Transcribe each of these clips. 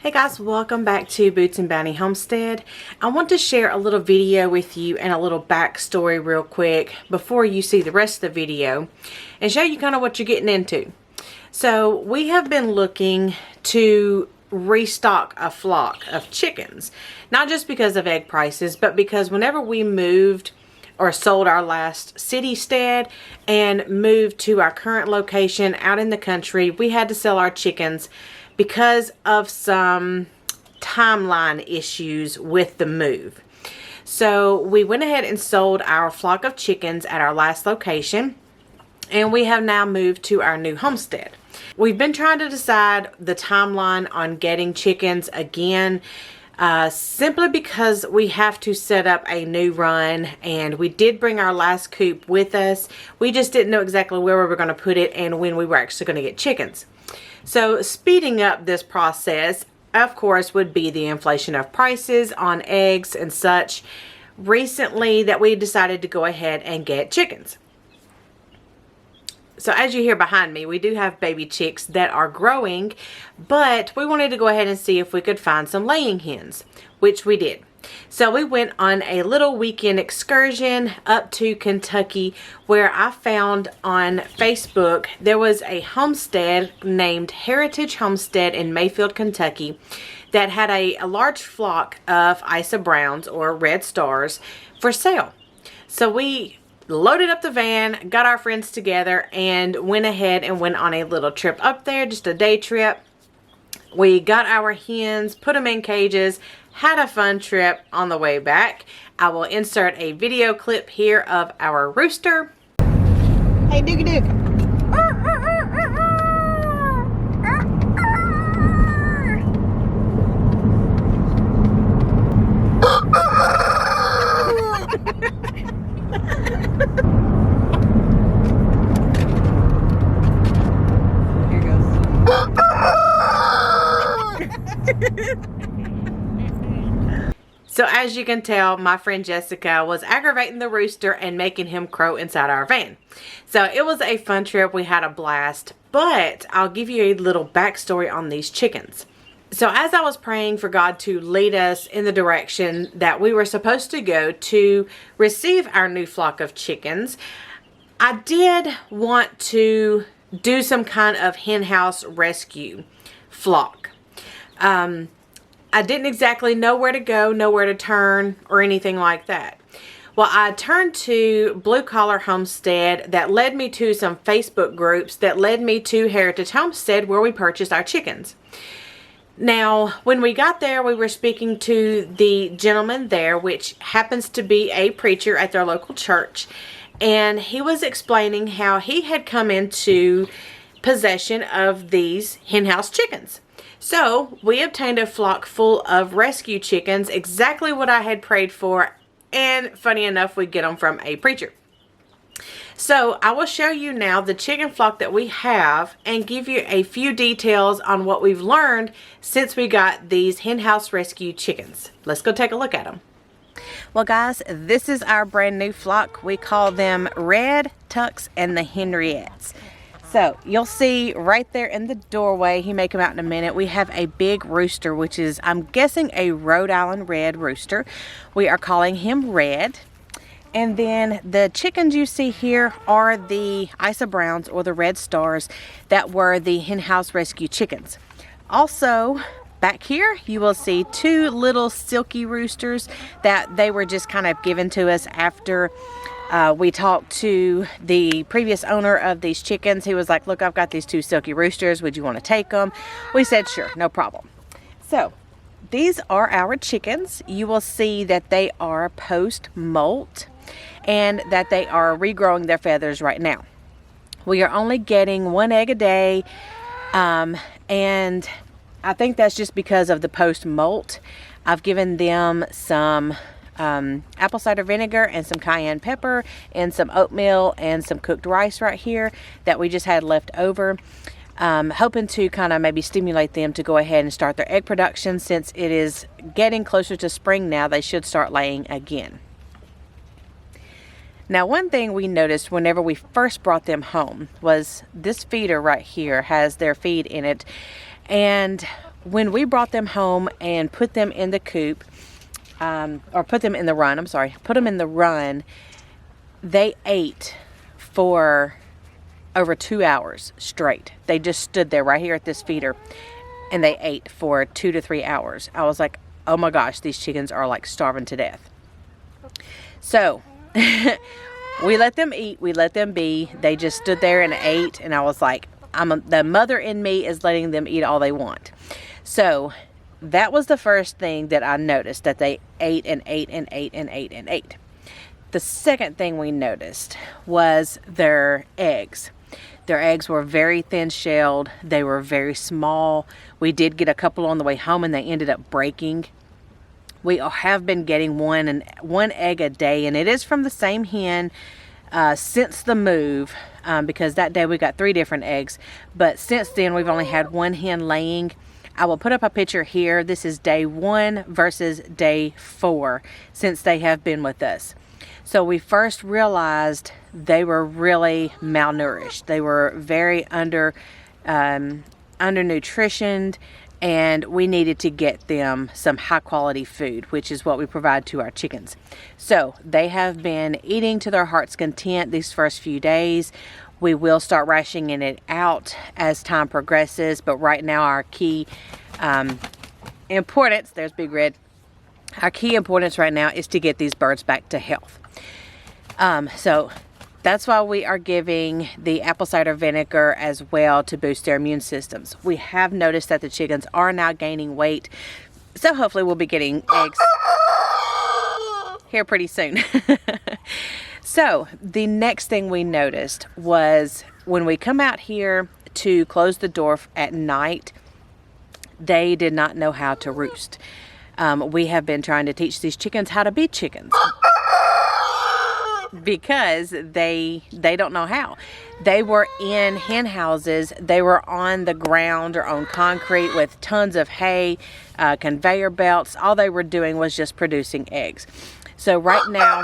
Hey guys, welcome back to Boots and Bounty Homestead. I want to share a little video with you and a little backstory real quick before you see the rest of the video and show you kind of what you're getting into. So we have been looking to restock a flock of chickens, not just because of egg prices, but because whenever we moved or sold our last city stead and moved to our current location out in the country, we had to sell our chickens because of some timeline issues with the move. So we went ahead and sold our flock of chickens at our last location, and we have now moved to our new homestead. We've been trying to decide the timeline on getting chickens again, simply because we have to set up a new run, and we did bring our last coop with us. We just didn't know exactly where we were going to put it and when we were actually going to get chickens. So speeding up this process, of course, would be the inflation of prices on eggs and such recently that we decided to go ahead and get chickens. So as you hear behind me, we do have baby chicks that are growing, but we wanted to go ahead and see if we could find some laying hens, which we did. So we went on a little weekend excursion up to Kentucky, where I found on Facebook there was a homestead named Heritage Homestead in Mayfield, Kentucky, that had a large flock of Isa Browns or Red Stars for sale. So we loaded up the van, got our friends together, and went ahead and went on a little trip up there, just a day trip. We got our hens, put them in cages, had a fun trip on the way back. I will insert a video clip here of our rooster. Hey, Doogie Duke. Here goes. So as you can tell, my friend Jessica was aggravating the rooster and making him crow inside our van. So it was a fun trip. We had a blast, but I'll give you a little backstory on these chickens. So as I was praying for God to lead us in the direction that we were supposed to go to receive our new flock of chickens, I did want to do some kind of hen house rescue flock. I didn't exactly know where to go, know where to turn, or anything like that. Well, I turned to Blue Collar Homestead, that led me to some Facebook groups that led me to Heritage Homestead, where we purchased our chickens. Now, when we got there, we were speaking to the gentleman there, which happens to be a preacher at their local church, and he was explaining how he had come into possession of these hen house chickens. So we obtained a flock full of rescue chickens, exactly what I had prayed for, and funny enough, we get them from a preacher. So I will show you now the chicken flock that we have and give you a few details on what we've learned since we got these hen house rescue chickens. Let's go take a look at them. Well guys, this is our brand new flock. We call them Red, Tucks, and the Henriettes. So you'll see right there in the doorway, he may come out in a minute, we have a big rooster, which is, I'm guessing, a Rhode Island red rooster. We are calling him Red. And then the chickens you see here are the Isa Browns or the Red Stars that were the hen house rescue chickens. Also, back here you will see two little silky roosters that they were just kind of given to us after we talked to the previous owner of these chickens. He was like, look, I've got these two silky roosters. Would you want to take them? We said, sure, no problem. So these are our chickens. You will see that they are post-molt and that they are regrowing their feathers right now. We are only getting 1 egg a day, and I think that's just because of the post-molt. I've given them some apple cider vinegar and some cayenne pepper and some oatmeal and some cooked rice right here that we just had left over, hoping to kind of maybe stimulate them to go ahead and start their egg production. Since it is getting closer to spring now, they should start laying again. Now, one thing we noticed whenever we first brought them home was this feeder right here has their feed in it, and when we brought them home and put them in the coop, or put them in the run, I'm sorry, put them in the run, they ate for over 2 hours straight. They just stood there right here at this feeder and they ate for 2 to 3 hours. I was like, oh my gosh, these chickens are like starving to death. So we let them eat, we let them be. They just stood there and ate, and I was like, the mother in me is letting them eat all they want. So that was the first thing that I noticed, that they ate and ate and ate and ate and ate. The second thing we noticed was their eggs. Their eggs were very thin-shelled. They were very small. We did get a couple on the way home and they ended up breaking. We have been getting one egg a day, and it is from the same hen since the move, because that day we got 3 different eggs. But since then, we've only had one hen laying. I will put up a picture here. This is day 1 versus day 4 since they have been with us. So we first realized they were really malnourished. They were very undernutritioned, and we needed to get them some high quality food, which is what we provide to our chickens. So they have been eating to their heart's content these first few days. We will start rationing it out as time progresses, but right now our key importance, there's Big Red, our key importance right now is to get these birds back to health. So that's why we are giving the apple cider vinegar as well, to boost their immune systems. We have noticed that the chickens are now gaining weight, so hopefully we'll be getting eggs here pretty soon. So the next thing we noticed was when we come out here to close the door at night, they did not know how to roost. We have been trying to teach these chickens how to be chickens, because they don't know how. They were in hen houses. They were on the ground or on concrete with tons of hay, conveyor belts. All they were doing was just producing eggs. So right now,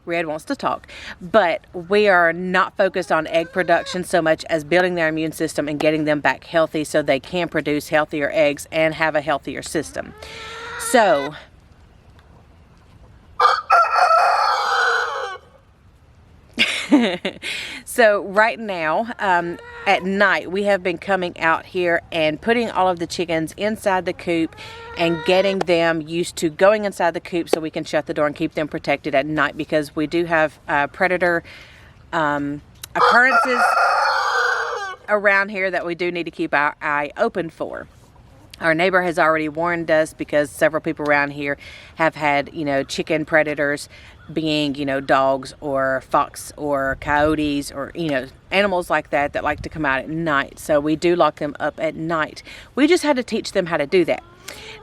Red wants to talk, but we are not focused on egg production so much as building their immune system and getting them back healthy so they can produce healthier eggs and have a healthier system. So so right now, at night, we have been coming out here and putting all of the chickens inside the coop and getting them used to going inside the coop so we can shut the door and keep them protected at night, because we do have predator occurrences around here that we do need to keep our eye open for. Our neighbor has already warned us, because several people around here have had, chicken predators, being, dogs or fox or coyotes or, animals like that like to come out at night. So we do lock them up at night. We just had to teach them how to do that.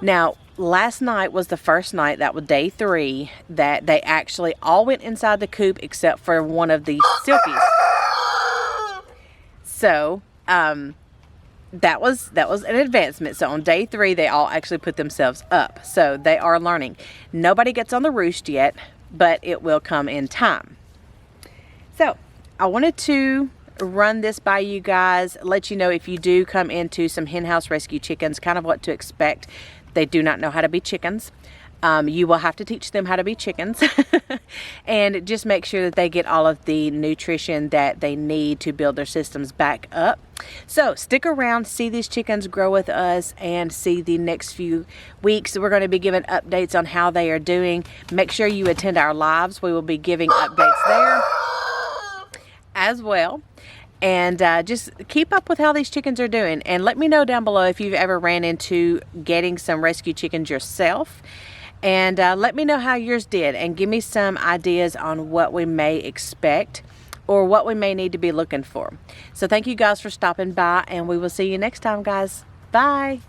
Now, last night was the first night, that was day 3, that they actually all went inside the coop except for one of the silkies. So, that was an advancement. So on day 3, they all actually put themselves up. So they are learning. Nobody gets on the roost yet, but it will come in time. So I wanted to run this by you guys, let you know if you do come into some hen house rescue chickens, kind of what to expect. They do not know how to be chickens. You will have to teach them how to be chickens and just make sure that they get all of the nutrition that they need to build their systems back up. So stick around, see these chickens grow with us, and see the next few weeks. We're going to be giving updates on how they are doing. Make sure you attend our lives. We will be giving updates there as well. And just keep up with how these chickens are doing. And let me know down below if you've ever ran into getting some rescue chickens yourself. And let me know how yours did, and give me some ideas on what we may expect or what we may need to be looking for. So thank you guys for stopping by, and we will see you next time, guys. Bye.